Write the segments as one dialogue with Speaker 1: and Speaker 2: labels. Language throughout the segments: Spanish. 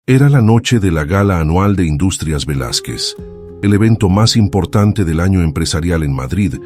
Speaker 1: Era la noche de la gala anual de Industrias Velázquez, el evento más importante del año empresarial en Madrid,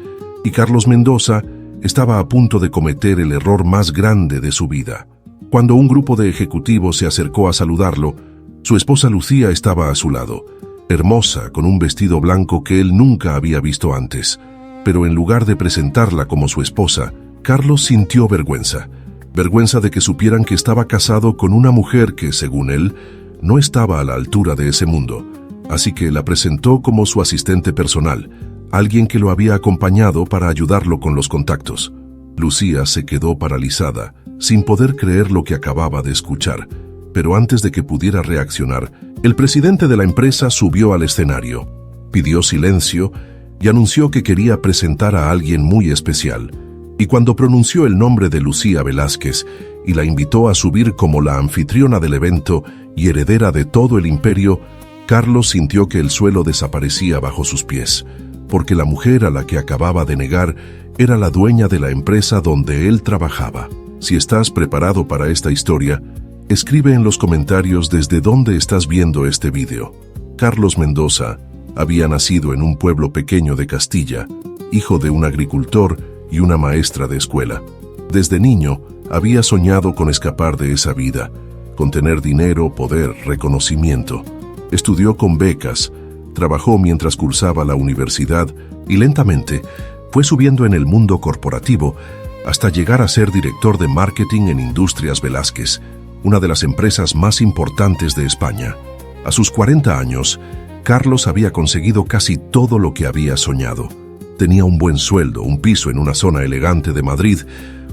Speaker 1: y Carlos Mendoza estaba a punto de cometer el error más grande de su vida. Cuando un grupo de ejecutivos se acercó a saludarlo, su esposa Lucía estaba a su lado, hermosa, con un vestido blanco que él nunca había visto antes. Pero en lugar de presentarla como su esposa, Carlos sintió vergüenza. Vergüenza de que supieran que estaba casado con una mujer que, según él, no estaba a la altura de ese mundo. Así que la presentó como su asistente personal, alguien que lo había acompañado para ayudarlo con los contactos. Lucía se quedó paralizada, sin poder creer lo que acababa de escuchar. Pero antes de que pudiera reaccionar, el presidente de la empresa subió al escenario, pidió silencio y anunció que quería presentar a alguien muy especial. Y cuando pronunció el nombre de Lucía Velázquez y la invitó a subir como la anfitriona del evento y heredera de todo el imperio, Carlos sintió que el suelo desaparecía bajo sus pies, porque la mujer a la que acababa de negar era la dueña de la empresa donde él trabajaba. Si estás preparado para esta historia, escribe en los comentarios desde dónde estás viendo este video. Carlos Mendoza había nacido en un pueblo pequeño de Castilla, hijo de un agricultor y una maestra de escuela. Desde niño había soñado con escapar de esa vida, con tener dinero, poder, reconocimiento. Estudió con becas, trabajó mientras cursaba la universidad y lentamente fue subiendo en el mundo corporativo hasta llegar a ser director de marketing en Industrias Velázquez, una de las empresas más importantes de España. A sus 40 años, Carlos había conseguido casi todo lo que había soñado. Tenía un buen sueldo, un piso en una zona elegante de Madrid,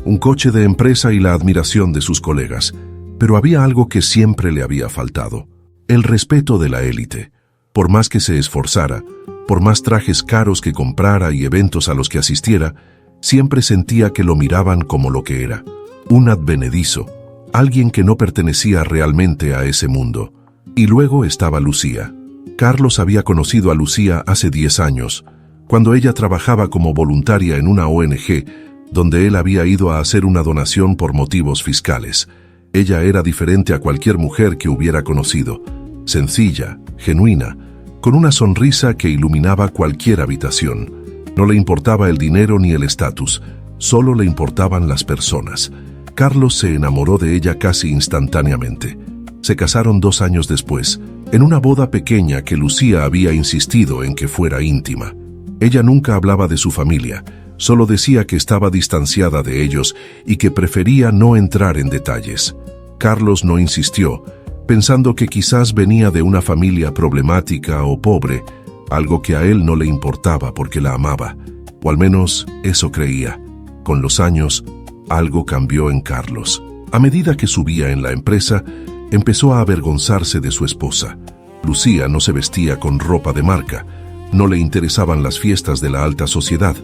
Speaker 1: un coche de empresa y la admiración de sus colegas. Pero había algo que siempre le había faltado: el respeto de la élite. Por más que se esforzara, por más trajes caros que comprara y eventos a los que asistiera, siempre sentía que lo miraban como lo que era: un advenedizo, alguien que no pertenecía realmente a ese mundo. Y luego estaba Lucía. Carlos había conocido a Lucía hace 10 años, cuando ella trabajaba como voluntaria en una ONG, donde él había ido a hacer una donación por motivos fiscales. Ella era diferente a cualquier mujer que hubiera conocido, sencilla, genuina, con una sonrisa que iluminaba cualquier habitación. No le importaba el dinero ni el estatus, solo le importaban las personas. Carlos se enamoró de ella casi instantáneamente. Se casaron 2 años después, en una boda pequeña que Lucía había insistido en que fuera íntima. Ella nunca hablaba de su familia, solo decía que estaba distanciada de ellos y que prefería no entrar en detalles. Carlos no insistió, pensando que quizás venía de una familia problemática o pobre, algo que a él no le importaba porque la amaba, o al menos eso creía. Con los años, algo cambió en Carlos. A medida que subía en la empresa, empezó a avergonzarse de su esposa. Lucía no se vestía con ropa de marca, no le interesaban las fiestas de la alta sociedad,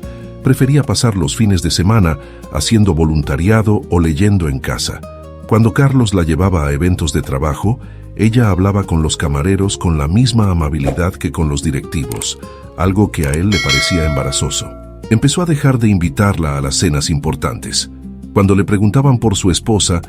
Speaker 1: prefería pasar los fines de semana haciendo voluntariado o leyendo en casa. Cuando Carlos la llevaba a eventos de trabajo, ella hablaba con los camareros con la misma amabilidad que con los directivos, algo que a él le parecía embarazoso. Empezó a dejar de invitarla a las cenas importantes. Cuando le preguntaban por su esposa,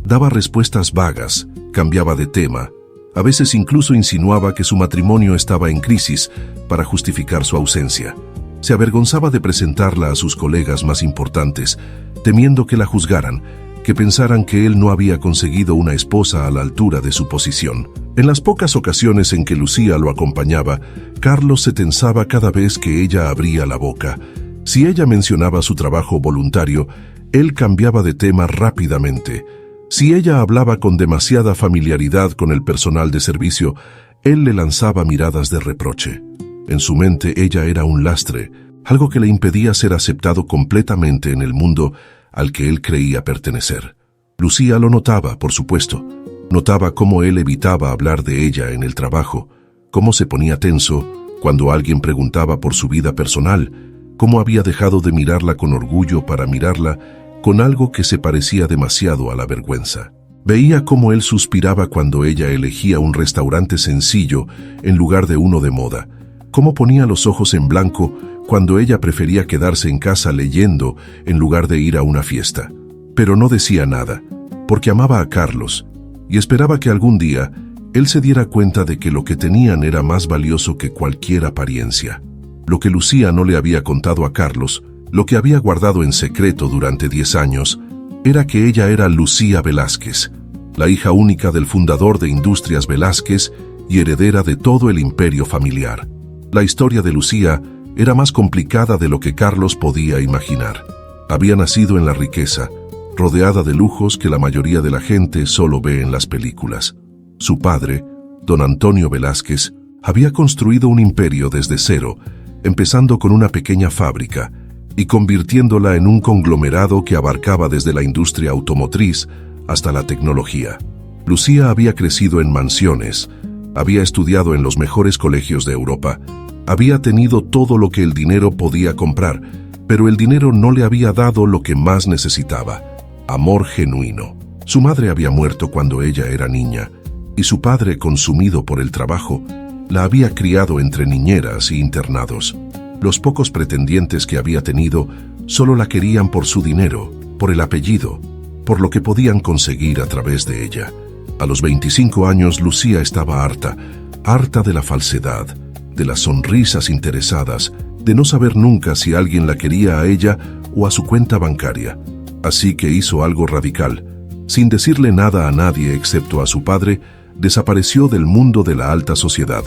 Speaker 1: daba respuestas vagas, cambiaba de tema. A veces incluso insinuaba que su matrimonio estaba en crisis para justificar su ausencia. Se avergonzaba de presentarla a sus colegas más importantes, temiendo que la juzgaran, que pensaran que él no había conseguido una esposa a la altura de su posición. En las pocas ocasiones en que Lucía lo acompañaba, Carlos se tensaba cada vez que ella abría la boca. Si ella mencionaba su trabajo voluntario, él cambiaba de tema rápidamente. Si ella hablaba con demasiada familiaridad con el personal de servicio, él le lanzaba miradas de reproche. En su mente ella era un lastre, algo que le impedía ser aceptado completamente en el mundo al que él creía pertenecer. Lucía lo notaba, por supuesto. Notaba cómo él evitaba hablar de ella en el trabajo, cómo se ponía tenso cuando alguien preguntaba por su vida personal, cómo había dejado de mirarla con orgullo para mirarla con algo que se parecía demasiado a la vergüenza. Veía cómo él suspiraba cuando ella elegía un restaurante sencillo en lugar de uno de moda, cómo ponía los ojos en blanco cuando ella prefería quedarse en casa leyendo en lugar de ir a una fiesta. Pero no decía nada, porque amaba a Carlos y esperaba que algún día él se diera cuenta de que lo que tenían era más valioso que cualquier apariencia. Lo que Lucía no le había contado a Carlos, lo que había guardado en secreto durante 10 años, era que ella era Lucía Velázquez, la hija única del fundador de Industrias Velázquez y heredera de todo el imperio familiar. La historia de Lucía era más complicada de lo que Carlos podía imaginar. Había nacido en la riqueza, rodeada de lujos que la mayoría de la gente solo ve en las películas. Su padre, don Antonio Velázquez, había construido un imperio desde cero, empezando con una pequeña fábrica y convirtiéndola en un conglomerado que abarcaba desde la industria automotriz hasta la tecnología. Lucía había crecido en mansiones, había estudiado en los mejores colegios de Europa, había tenido todo lo que el dinero podía comprar, pero el dinero no le había dado lo que más necesitaba: amor genuino. Su madre había muerto cuando ella era niña, y su padre, consumido por el trabajo, la había criado entre niñeras y internados. Los pocos pretendientes que había tenido solo la querían por su dinero, por el apellido, por lo que podían conseguir a través de ella. A los 25 años, Lucía estaba harta de la falsedad, de las sonrisas interesadas, de no saber nunca si alguien la quería a ella o a su cuenta bancaria. Así que hizo algo radical. Sin decirle nada a nadie excepto a su padre, desapareció del mundo de la alta sociedad.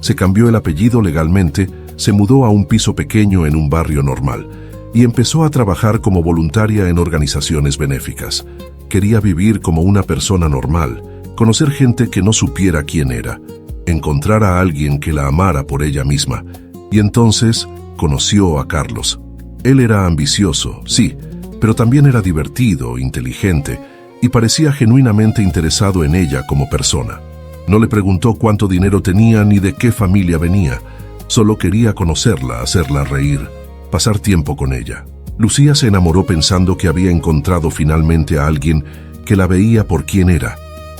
Speaker 1: Se cambió el apellido legalmente, se mudó a un piso pequeño en un barrio normal y empezó a trabajar como voluntaria en organizaciones benéficas. Quería vivir como una persona normal, conocer gente que no supiera quién era, encontrar a alguien que la amara por ella misma. Y entonces conoció a Carlos. Él era ambicioso, sí, pero también era divertido, inteligente y parecía genuinamente interesado en ella como persona. No le preguntó cuánto dinero tenía ni de qué familia venía. Solo quería conocerla, hacerla reír, pasar tiempo con ella. Lucía se enamoró pensando que había encontrado finalmente a alguien que la veía por quién era,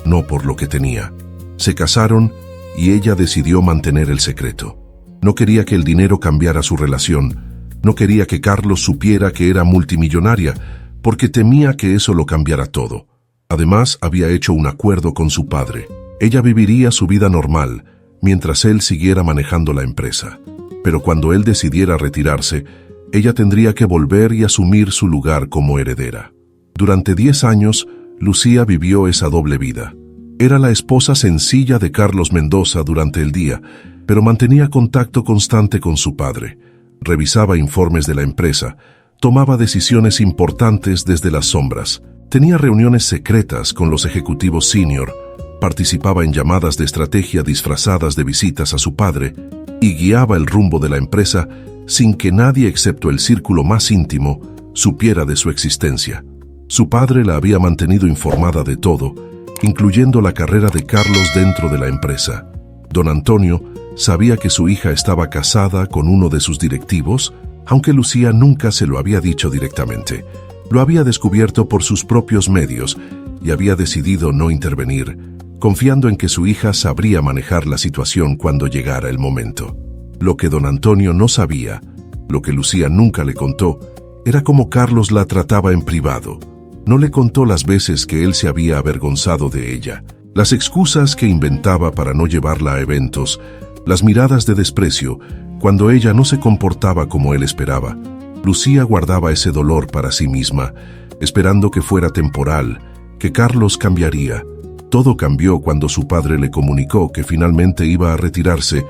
Speaker 1: no por lo que tenía. Se casaron y ella decidió mantener el secreto. No quería que el dinero cambiara su relación. No quería que Carlos supiera que era multimillonaria, porque temía que eso lo cambiara todo. Además, había hecho un acuerdo con su padre. Ella viviría su vida normal, mientras él siguiera manejando la empresa. Pero cuando él decidiera retirarse, ella tendría que volver y asumir su lugar como heredera. Durante 10 años, Lucía vivió esa doble vida. Era la esposa sencilla de Carlos Mendoza durante el día, pero mantenía contacto constante con su padre. Revisaba informes de la empresa, tomaba decisiones importantes desde las sombras, tenía reuniones secretas con los ejecutivos senior, participaba en llamadas de estrategia disfrazadas de visitas a su padre y guiaba el rumbo de la empresa sin que nadie excepto el círculo más íntimo supiera de su existencia. Su padre la había mantenido informada de todo, incluyendo la carrera de Carlos dentro de la empresa. Don Antonio sabía que su hija estaba casada con uno de sus directivos, aunque Lucía nunca se lo había dicho directamente. Lo había descubierto por sus propios medios y había decidido no intervenir, confiando en que su hija sabría manejar la situación cuando llegara el momento. Lo que don Antonio no sabía, lo que Lucía nunca le contó, era cómo Carlos la trataba en privado. No le contó las veces que él se había avergonzado de ella, las excusas que inventaba para no llevarla a eventos, las miradas de desprecio cuando ella no se comportaba como él esperaba. Lucía guardaba ese dolor para sí misma, esperando que fuera temporal, que Carlos cambiaría. Todo cambió cuando su padre le comunicó que finalmente iba a retirarse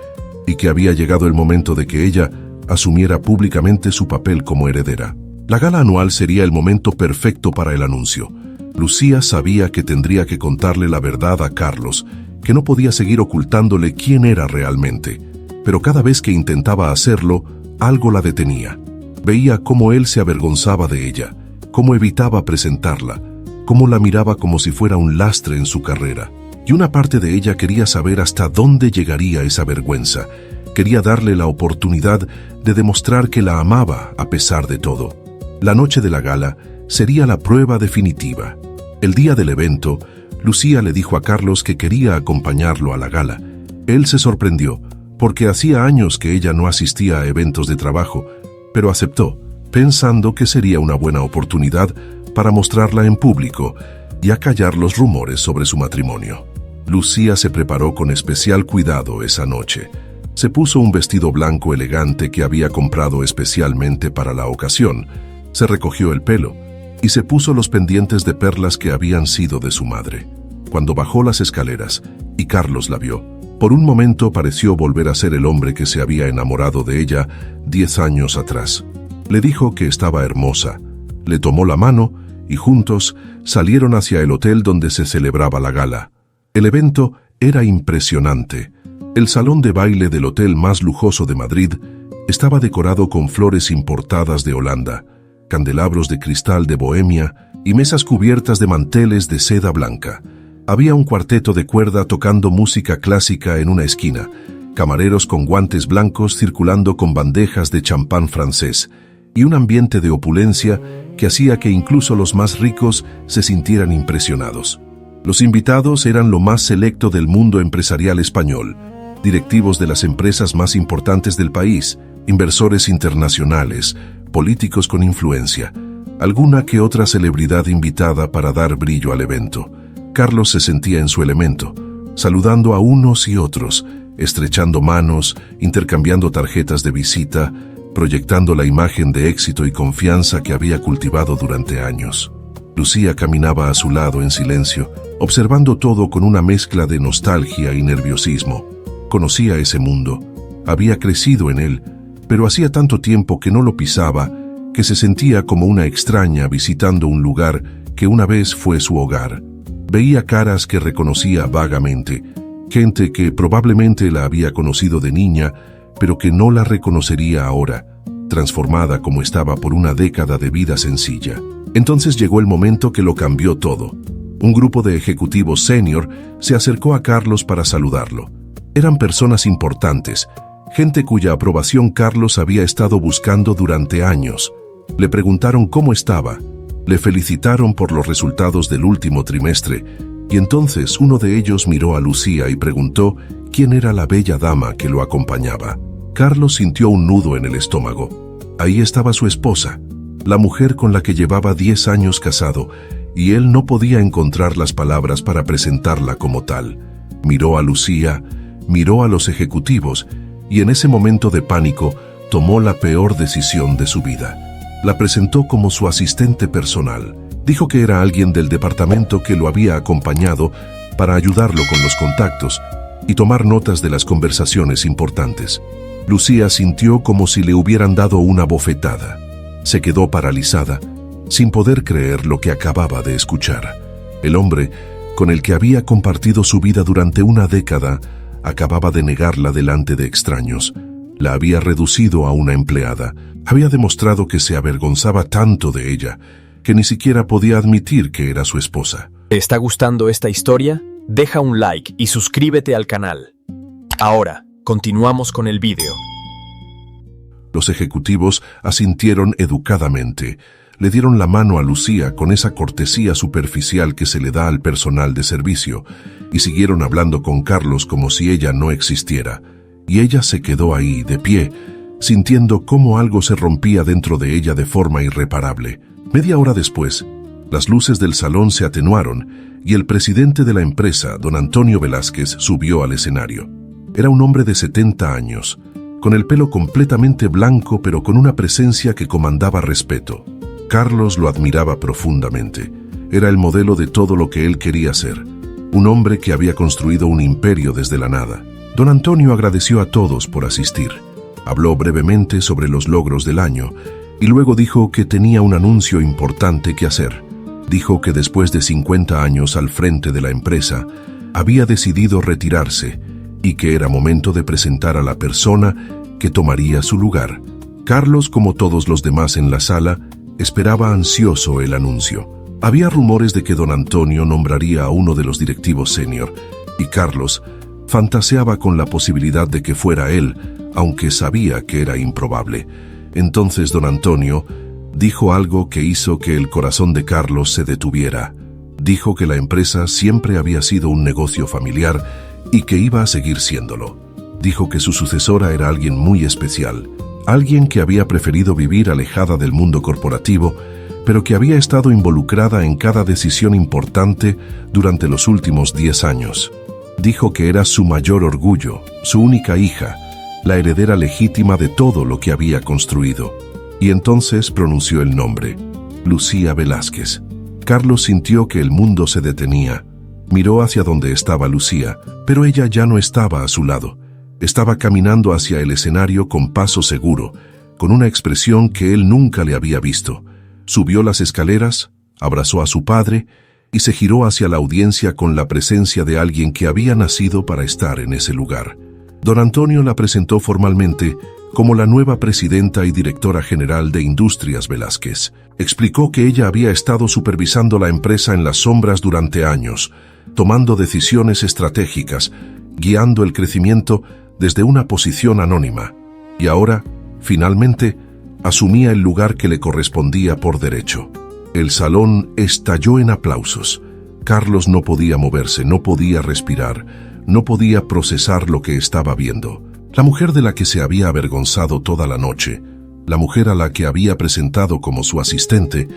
Speaker 1: y que había llegado el momento de que ella asumiera públicamente su papel como heredera. La gala anual sería el momento perfecto para el anuncio. Lucía sabía que tendría que contarle la verdad a Carlos, que no podía seguir ocultándole quién era realmente. Pero cada vez que intentaba hacerlo, algo la detenía. Veía cómo él se avergonzaba de ella, cómo evitaba presentarla, cómo la miraba como si fuera un lastre en su carrera. Y una parte de ella quería saber hasta dónde llegaría esa vergüenza. Quería darle la oportunidad de demostrar que la amaba a pesar de todo. La noche de la gala sería la prueba definitiva. El día del evento, Lucía le dijo a Carlos que quería acompañarlo a la gala. Él se sorprendió, porque hacía años que ella no asistía a eventos de trabajo, pero aceptó, pensando que sería una buena oportunidad para mostrarla en público y acallar los rumores sobre su matrimonio. Lucía se preparó con especial cuidado esa noche. Se puso un vestido blanco elegante que había comprado especialmente para la ocasión. Se recogió el pelo y se puso los pendientes de perlas que habían sido de su madre. Cuando bajó las escaleras y Carlos la vio, por un momento pareció volver a ser el hombre que se había enamorado de ella 10 años atrás. Le dijo que estaba hermosa, le tomó la mano y juntos salieron hacia el hotel donde se celebraba la gala. El evento era impresionante. El salón de baile del hotel más lujoso de Madrid estaba decorado con flores importadas de Holanda, candelabros de cristal de Bohemia y mesas cubiertas de manteles de seda blanca. Había un cuarteto de cuerda tocando música clásica en una esquina, camareros con guantes blancos circulando con bandejas de champán francés, y un ambiente de opulencia que hacía que incluso los más ricos se sintieran impresionados. Los invitados eran lo más selecto del mundo empresarial español, directivos de las empresas más importantes del país, inversores internacionales, políticos con influencia, alguna que otra celebridad invitada para dar brillo al evento. Carlos se sentía en su elemento, saludando a unos y otros, estrechando manos, intercambiando tarjetas de visita, proyectando la imagen de éxito y confianza que había cultivado durante años. Lucía caminaba a su lado en silencio, observando todo con una mezcla de nostalgia y nerviosismo. Conocía ese mundo, había crecido en él, pero hacía tanto tiempo que no lo pisaba que se sentía como una extraña visitando un lugar que una vez fue su hogar. Veía caras que reconocía vagamente, gente que probablemente la había conocido de niña, pero que no la reconocería ahora, transformada como estaba por una década de vida sencilla. Entonces llegó el momento que lo cambió todo. Un grupo de ejecutivos senior se acercó a Carlos para saludarlo. Eran personas importantes, gente cuya aprobación Carlos había estado buscando durante años. Le preguntaron cómo estaba, le felicitaron por los resultados del último trimestre, y entonces uno de ellos miró a Lucía y preguntó quién era la bella dama que lo acompañaba. Carlos sintió un nudo en el estómago. Ahí estaba su esposa, la mujer con la que llevaba 10 años casado, y él no podía encontrar las palabras para presentarla como tal. Miró a Lucía, miró a los ejecutivos, y en ese momento de pánico tomó la peor decisión de su vida. La presentó como su asistente personal. Dijo que era alguien del departamento que lo había acompañado para ayudarlo con los contactos y tomar notas de las conversaciones importantes. Lucía sintió como si le hubieran dado una bofetada. Se quedó paralizada, sin poder creer lo que acababa de escuchar. El hombre, con el que había compartido su vida durante una década, acababa de negarla delante de extraños. La había reducido a una empleada. Había demostrado que se avergonzaba tanto de ella, que ni siquiera podía admitir que era su esposa.
Speaker 2: ¿Te está gustando esta historia? Deja un like y suscríbete al canal. Ahora, continuamos con el vídeo.
Speaker 1: Los ejecutivos asintieron educadamente. Le dieron la mano a Lucía con esa cortesía superficial que se le da al personal de servicio, y siguieron hablando con Carlos como si ella no existiera. Y ella se quedó ahí, de pie, sintiendo cómo algo se rompía dentro de ella de forma irreparable. Media hora después, las luces del salón se atenuaron y el presidente de la empresa, don Antonio Velázquez, subió al escenario. Era un hombre de 70 años, con el pelo completamente blanco pero con una presencia que comandaba respeto. Carlos lo admiraba profundamente. Era el modelo de todo lo que él quería ser. Un hombre que había construido un imperio desde la nada. Don Antonio agradeció a todos por asistir. Habló brevemente sobre los logros del año y luego dijo que tenía un anuncio importante que hacer. Dijo que después de 50 años al frente de la empresa, había decidido retirarse y que era momento de presentar a la persona que tomaría su lugar. Carlos, como todos los demás en la sala, esperaba ansioso el anuncio. Había rumores de que don Antonio nombraría a uno de los directivos senior, y Carlos fantaseaba con la posibilidad de que fuera él, aunque sabía que era improbable. Entonces don Antonio dijo algo que hizo que el corazón de Carlos se detuviera. Dijo que la empresa siempre había sido un negocio familiar y que iba a seguir siéndolo. Dijo que su sucesora era alguien muy especial, alguien que había preferido vivir alejada del mundo corporativo, pero que había estado involucrada en cada decisión importante durante los últimos 10 años. Dijo que era su mayor orgullo, su única hija, la heredera legítima de todo lo que había construido. Y entonces pronunció el nombre, Lucía Velázquez. Carlos sintió que el mundo se detenía. Miró hacia donde estaba Lucía, pero ella ya no estaba a su lado. Estaba caminando hacia el escenario con paso seguro, con una expresión que él nunca le había visto. Subió las escaleras, abrazó a su padre y se giró hacia la audiencia con la presencia de alguien que había nacido para estar en ese lugar. Don Antonio la presentó formalmente como la nueva presidenta y directora general de Industrias Velázquez. Explicó que ella había estado supervisando la empresa en las sombras durante años, tomando decisiones estratégicas, guiando el crecimiento desde una posición anónima, y ahora, finalmente, asumía el lugar que le correspondía por derecho. El salón estalló en aplausos. Carlos no podía moverse, no podía respirar, no podía procesar lo que estaba viendo. La mujer de la que se había avergonzado toda la noche, la mujer a la que había presentado como su asistente,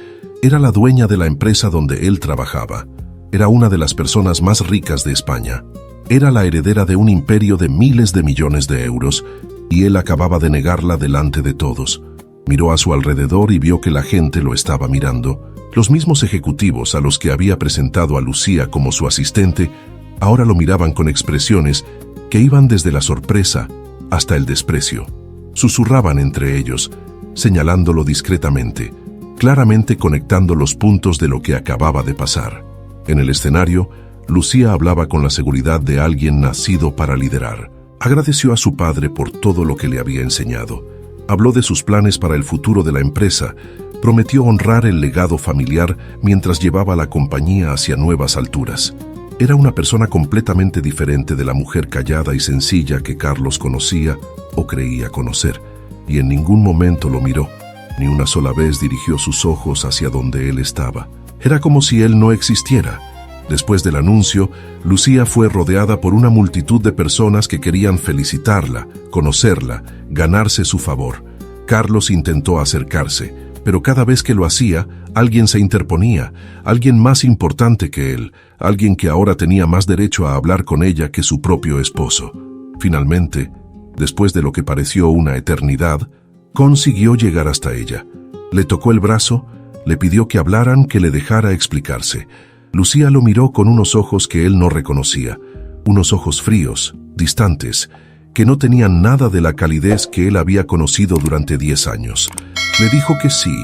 Speaker 1: era la dueña de la empresa donde él trabajaba. Era una de las personas más ricas de España. Era la heredera de un imperio de miles de millones de euros, y él acababa de negarla delante de todos. Miró a su alrededor y vio que la gente lo estaba mirando. Los mismos ejecutivos a los que había presentado a Lucía como su asistente, ahora lo miraban con expresiones que iban desde la sorpresa hasta el desprecio. Susurraban entre ellos, señalándolo discretamente, claramente conectando los puntos de lo que acababa de pasar. En el escenario, Lucía hablaba con la seguridad de alguien nacido para liderar. Agradeció a su padre por todo lo que le había enseñado. Habló de sus planes para el futuro de la empresa. Prometió honrar el legado familiar mientras llevaba la compañía hacia nuevas alturas. Era una persona completamente diferente de la mujer callada y sencilla que Carlos conocía o creía conocer, y en ningún momento lo miró, ni una sola vez dirigió sus ojos hacia donde él estaba. Era como si él no existiera. Después del anuncio, Lucía fue rodeada por una multitud de personas que querían felicitarla, conocerla, ganarse su favor. Carlos intentó acercarse, pero cada vez que lo hacía, alguien se interponía, alguien más importante que él, alguien que ahora tenía más derecho a hablar con ella que su propio esposo. Finalmente, después de lo que pareció una eternidad, consiguió llegar hasta ella. Le tocó el brazo, le pidió que hablaran, que le dejara explicarse. Lucía lo miró con unos ojos que él no reconocía, unos ojos fríos, distantes, que no tenían nada de la calidez que él había conocido durante 10 años. Le dijo que sí,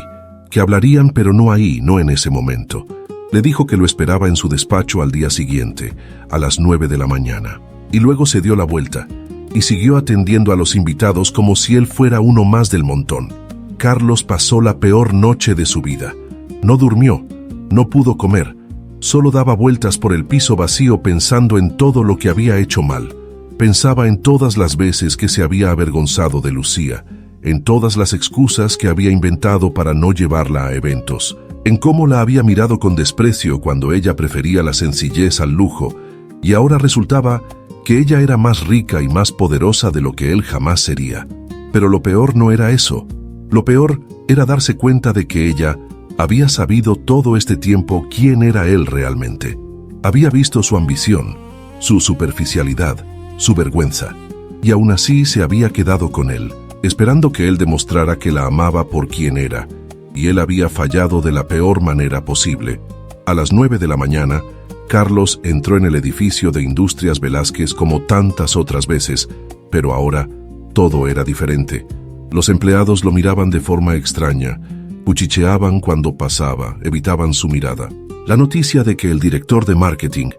Speaker 1: que hablarían, pero no ahí, no en ese momento. Le dijo que lo esperaba en su despacho al día siguiente, a las 9 de la mañana. Y luego se dio la vuelta y siguió atendiendo a los invitados como si él fuera uno más del montón. Carlos pasó la peor noche de su vida. No durmió, no pudo comer, solo daba vueltas por el piso vacío pensando en todo lo que había hecho mal. Pensaba en todas las veces que se había avergonzado de Lucía, en todas las excusas que había inventado para no llevarla a eventos, en cómo la había mirado con desprecio cuando ella prefería la sencillez al lujo, y ahora resultaba que ella era más rica y más poderosa de lo que él jamás sería. Pero lo peor no era eso. Lo peor era darse cuenta de que ella había sabido todo este tiempo quién era él realmente. Había visto su ambición, su superficialidad, su vergüenza, y aún así se había quedado con él, esperando que él demostrara que la amaba por quien era, y él había fallado de la peor manera posible. A las 9 de la mañana, Carlos entró en el edificio de Industrias Velázquez como tantas otras veces, pero ahora todo era diferente. Los empleados lo miraban de forma extraña, cuchicheaban cuando pasaba, evitaban su mirada. La noticia de que el director de marketing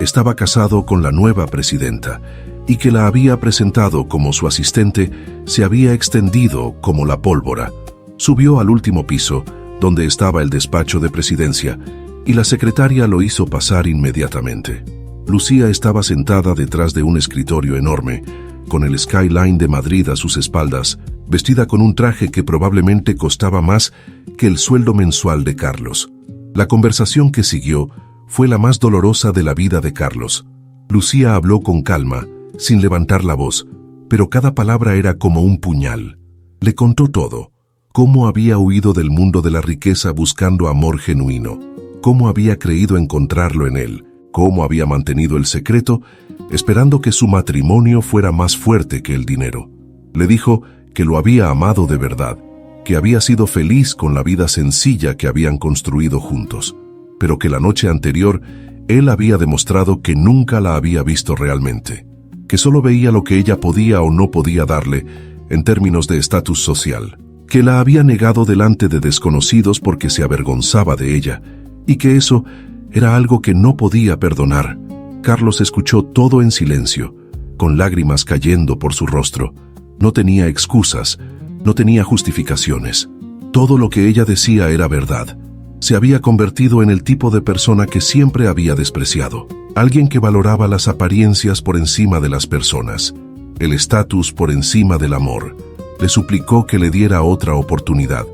Speaker 1: estaba casado con la nueva presidenta y que la había presentado como su asistente se había extendido como la pólvora. Subió al último piso, donde estaba el despacho de presidencia, y la secretaria lo hizo pasar inmediatamente. Lucía estaba sentada detrás de un escritorio enorme, con el skyline de Madrid a sus espaldas, vestida con un traje que probablemente costaba más que el sueldo mensual de Carlos. La conversación que siguió fue la más dolorosa de la vida de Carlos. Lucía habló con calma, sin levantar la voz, pero cada palabra era como un puñal. Le contó todo: cómo había huido del mundo de la riqueza buscando amor genuino, cómo había creído encontrarlo en él, cómo había mantenido el secreto, esperando que su matrimonio fuera más fuerte que el dinero. Le dijo que lo había amado de verdad, que había sido feliz con la vida sencilla que habían construido juntos, pero que la noche anterior él había demostrado que nunca la había visto realmente, que solo veía lo que ella podía o no podía darle en términos de estatus social, que la había negado delante de desconocidos porque se avergonzaba de ella, y que eso era algo que no podía perdonar. Carlos escuchó todo en silencio, con lágrimas cayendo por su rostro. No tenía excusas, no tenía justificaciones. Todo lo que ella decía era verdad. Se había convertido en el tipo de persona que siempre había despreciado. Alguien que valoraba las apariencias por encima de las personas, el estatus por encima del amor. Le suplicó que le diera otra oportunidad.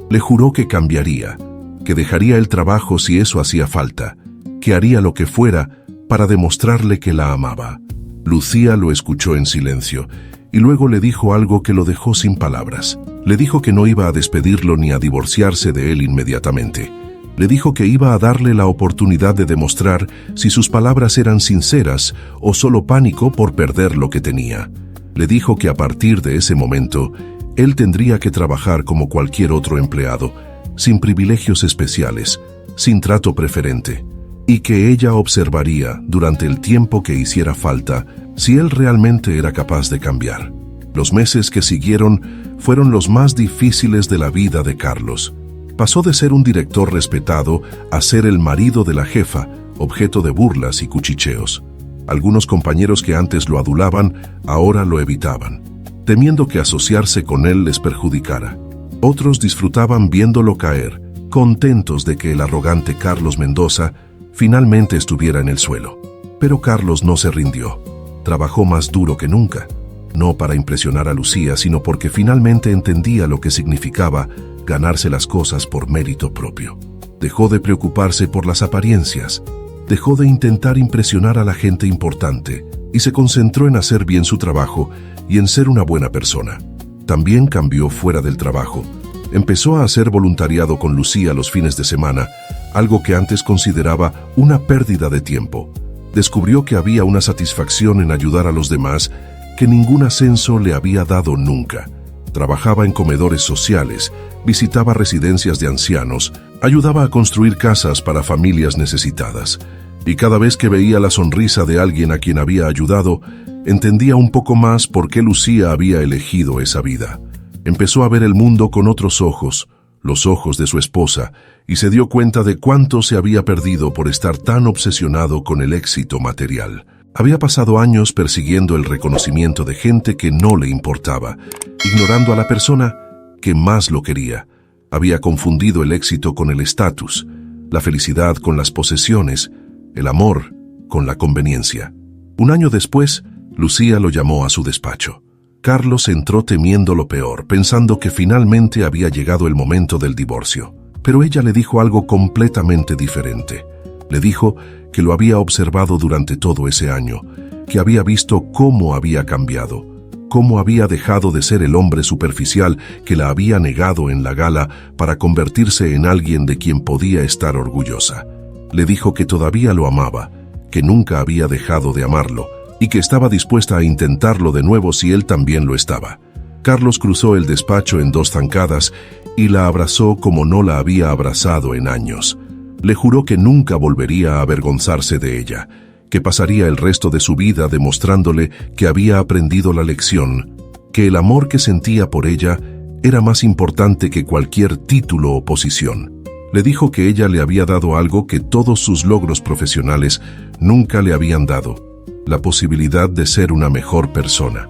Speaker 1: Le juró que cambiaría, que dejaría el trabajo si eso hacía falta, que haría lo que fuera para demostrarle que la amaba. Lucía lo escuchó en silencio y luego le dijo algo que lo dejó sin palabras. Le dijo que no iba a despedirlo ni a divorciarse de él inmediatamente. Le dijo que iba a darle la oportunidad de demostrar si sus palabras eran sinceras o solo pánico por perder lo que tenía. Le dijo que a partir de ese momento, él tendría que trabajar como cualquier otro empleado, sin privilegios especiales, sin trato preferente, y que ella observaría durante el tiempo que hiciera falta si él realmente era capaz de cambiar. Los meses que siguieron fueron los más difíciles de la vida de Carlos. Pasó de ser un director respetado a ser el marido de la jefa, objeto de burlas y cuchicheos. Algunos compañeros que antes lo adulaban, ahora lo evitaban, temiendo que asociarse con él les perjudicara. Otros disfrutaban viéndolo caer, contentos de que el arrogante Carlos Mendoza finalmente estuviera en el suelo. Pero Carlos no se rindió. Trabajó más duro que nunca, no para impresionar a Lucía, sino porque finalmente entendía lo que significaba ganarse las cosas por mérito propio. Dejó de preocuparse por las apariencias, dejó de intentar impresionar a la gente importante y se concentró en hacer bien su trabajo y en ser una buena persona. También cambió fuera del trabajo. Empezó a hacer voluntariado con Lucía los fines de semana, algo que antes consideraba una pérdida de tiempo. Descubrió que había una satisfacción en ayudar a los demás que ningún ascenso le había dado nunca. Trabajaba en comedores sociales, visitaba residencias de ancianos, ayudaba a construir casas para familias necesitadas. Y cada vez que veía la sonrisa de alguien a quien había ayudado, entendía un poco más por qué Lucía había elegido esa vida. Empezó a ver el mundo con otros ojos, los ojos de su esposa, y se dio cuenta de cuánto se había perdido por estar tan obsesionado con el éxito material. Había pasado años persiguiendo el reconocimiento de gente que no le importaba, ignorando a la persona que más lo quería. Había confundido el éxito con el estatus, la felicidad con las posesiones, el amor con la conveniencia. Un año después, Lucía lo llamó a su despacho. Carlos entró temiendo lo peor, pensando que finalmente había llegado el momento del divorcio. Pero ella le dijo algo completamente diferente. Le dijo que lo había observado durante todo ese año, que había visto cómo había cambiado, cómo había dejado de ser el hombre superficial que la había negado en la gala para convertirse en alguien de quien podía estar orgullosa. Le dijo que todavía lo amaba, que nunca había dejado de amarlo, y que estaba dispuesta a intentarlo de nuevo si él también lo estaba. Carlos cruzó el despacho en 2 zancadas y la abrazó como no la había abrazado en años. Le juró que nunca volvería a avergonzarse de ella, que pasaría el resto de su vida demostrándole que había aprendido la lección, que el amor que sentía por ella era más importante que cualquier título o posición. Le dijo que ella le había dado algo que todos sus logros profesionales nunca le habían dado: la posibilidad de ser una mejor persona.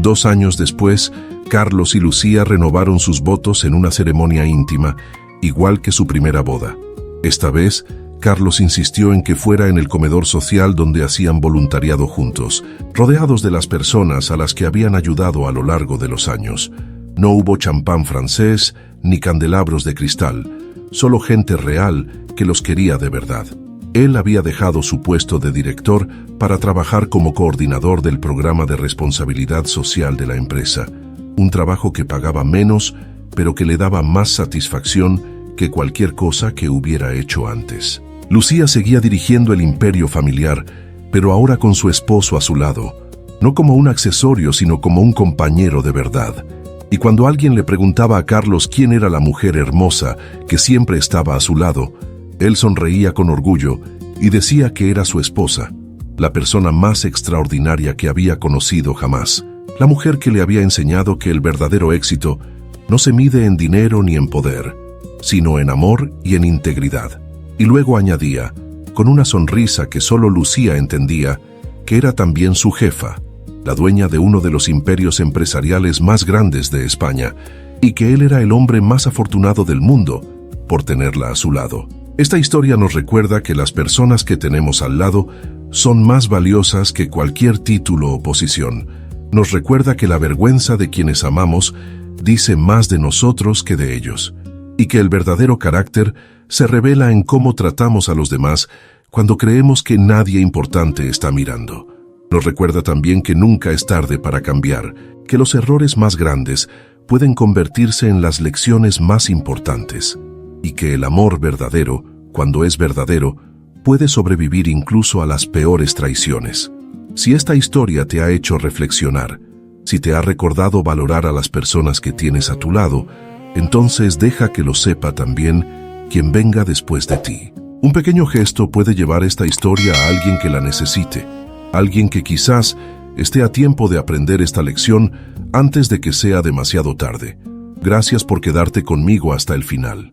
Speaker 1: 2 años después, Carlos y Lucía renovaron sus votos en una ceremonia íntima, igual que su primera boda. Esta vez, Carlos insistió en que fuera en el comedor social donde hacían voluntariado juntos, rodeados de las personas a las que habían ayudado a lo largo de los años. No hubo champán francés ni candelabros de cristal, solo gente real que los quería de verdad. Él había dejado su puesto de director para trabajar como coordinador del programa de responsabilidad social de la empresa, un trabajo que pagaba menos, pero que le daba más satisfacción que cualquier cosa que hubiera hecho antes. Lucía seguía dirigiendo el imperio familiar, pero ahora con su esposo a su lado, no como un accesorio, sino como un compañero de verdad. Y cuando alguien le preguntaba a Carlos quién era la mujer hermosa que siempre estaba a su lado, él sonreía con orgullo y decía que era su esposa, la persona más extraordinaria que había conocido jamás, la mujer que le había enseñado que el verdadero éxito no se mide en dinero ni en poder, sino en amor y en integridad. Y luego añadía, con una sonrisa que solo Lucía entendía, que era también su jefa, la dueña de uno de los imperios empresariales más grandes de España, y que él era el hombre más afortunado del mundo por tenerla a su lado. Esta historia nos recuerda que las personas que tenemos al lado son más valiosas que cualquier título o posición. Nos recuerda que la vergüenza de quienes amamos dice más de nosotros que de ellos, y que el verdadero carácter se revela en cómo tratamos a los demás cuando creemos que nadie importante está mirando. Nos recuerda también que nunca es tarde para cambiar, que los errores más grandes pueden convertirse en las lecciones más importantes, y que el amor verdadero, cuando es verdadero, puede sobrevivir incluso a las peores traiciones. Si esta historia te ha hecho reflexionar, si te ha recordado valorar a las personas que tienes a tu lado, entonces deja que lo sepa también quien venga después de ti. Un pequeño gesto puede llevar esta historia a alguien que la necesite, alguien que quizás esté a tiempo de aprender esta lección antes de que sea demasiado tarde. Gracias por quedarte conmigo hasta el final.